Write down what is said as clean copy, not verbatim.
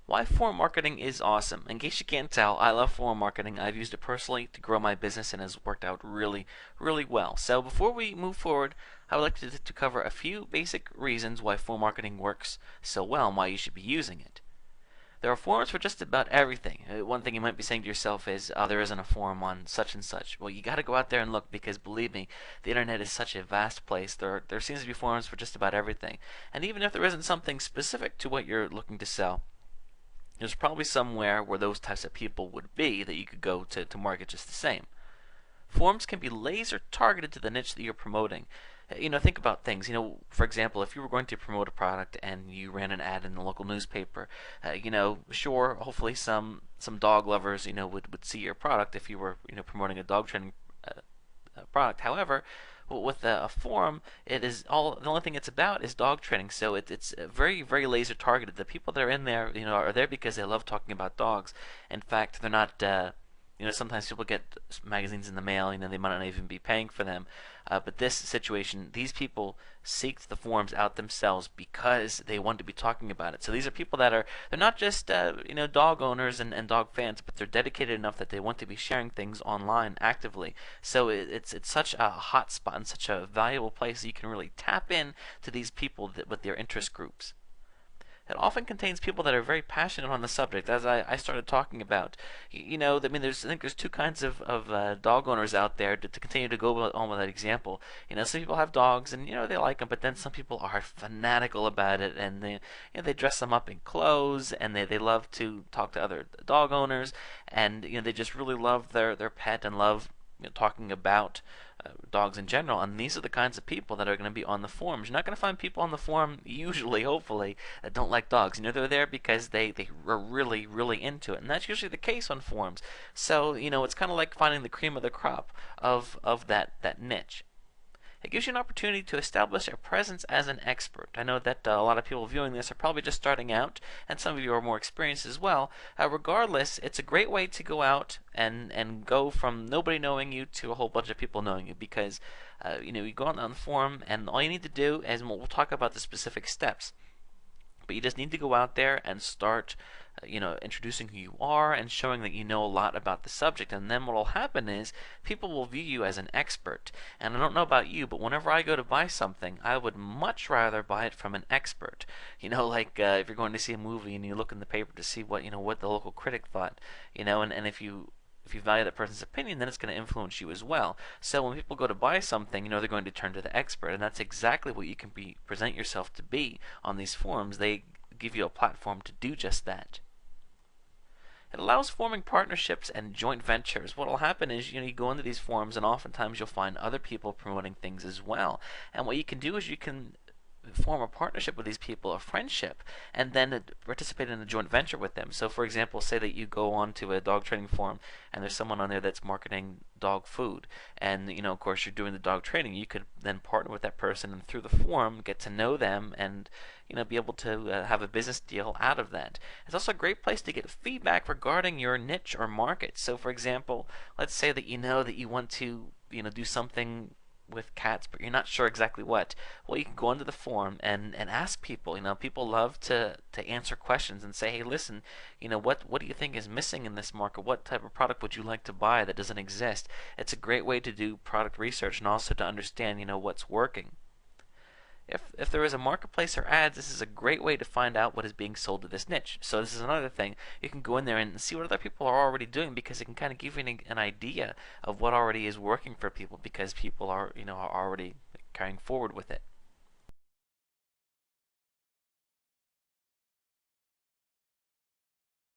Why forum marketing is awesome. In case you can't tell, I love forum marketing. I've used it personally to grow my business and has worked out really, really well. So before we move forward, I would like to cover a few basic reasons why forum marketing works so well and why you should be using it. There are forums for just about everything. One thing you might be saying to yourself is, there isn't a forum on such and such. Well, you got to go out there and look because believe me, the internet is such a vast place. There seems to be forums for just about everything. And even if there isn't something specific to what you're looking to sell, there's probably somewhere where those types of people would be that you could go to market just the same. Forums can be laser targeted to the niche that you're promoting. Think about things. For example, if you were going to promote a product and you ran an ad in the local newspaper, sure, hopefully some dog lovers, would see your product if you were, promoting a dog training product. However, with a forum, it is all the only thing it's about is dog training. So it's very very laser targeted. The people that are in there, are there because they love talking about dogs. In fact, they're not. Sometimes people get magazines in the mail. They might not even be paying for them. But this situation, these people seek the forums out themselves because they want to be talking about it. So these are people that they're not just dog owners and dog fans, but they're dedicated enough that they want to be sharing things online actively. So it's such a hot spot and such a valuable place that you can really tap in to these people with their interest groups. It often contains people that are very passionate on the subject, as I started talking about. I think there's two kinds of dog owners out there to continue to go on with that example. Some people have dogs and they like them, but then some people are fanatical about it and they dress them up in clothes and they love to talk to other dog owners and they just really love their pet and love talking about dogs in general, and these are the kinds of people that are going to be on the forums. You're not going to find people on the forum, usually, hopefully, that don't like dogs. They're there because they are really, really into it, and that's usually the case on forums. So, it's kind of like finding the cream of the crop of that niche. It gives you an opportunity to establish a presence as an expert. I know that a lot of people viewing this are probably just starting out, and some of you are more experienced as well. Regardless, it's a great way to go out and go from nobody knowing you to a whole bunch of people knowing you because you go on the forum, and all you need to do is, and we'll talk about the specific steps, but you just need to go out there and start introducing who you are and showing that you know a lot about the subject. And then what will happen is people will view you as an expert. And I don't know about you, but whenever I go to buy something, I would much rather buy it from an expert. Like if you're going to see a movie and you look in the paper to see what the local critic thought, and if you value that person's opinion, then it's going to influence you as well. So when people go to buy something, they're going to turn to the expert, and that's exactly what you can present yourself to be on these forums. They give you a platform to do just that. It allows forming partnerships and joint ventures. What will happen is, you go into these forums and oftentimes you'll find other people promoting things as well. And what you can do is you can form a partnership with these people, a friendship, and then participate in a joint venture with them. So, for example, say that you go on to a dog training forum and there's someone on there that's marketing dog food, and of course, you're doing the dog training. You could then partner with that person and through the forum get to know them and be able to have a business deal out of that. It's also a great place to get feedback regarding your niche or market. So, for example, let's say that that you want to do something with cats, but you're not sure exactly what. Well, you can go into the forum and ask people. People love to answer questions and say, hey, listen, what do you think is missing in this market? What type of product would you like to buy that doesn't exist? It's a great way to do product research and also to understand, what's working. If there is a marketplace or ads, this is a great way to find out what is being sold to this niche. So this is another thing. You can go in there and see what other people are already doing because it can kind of give you an idea of what already is working for people because people are, are already carrying forward with it.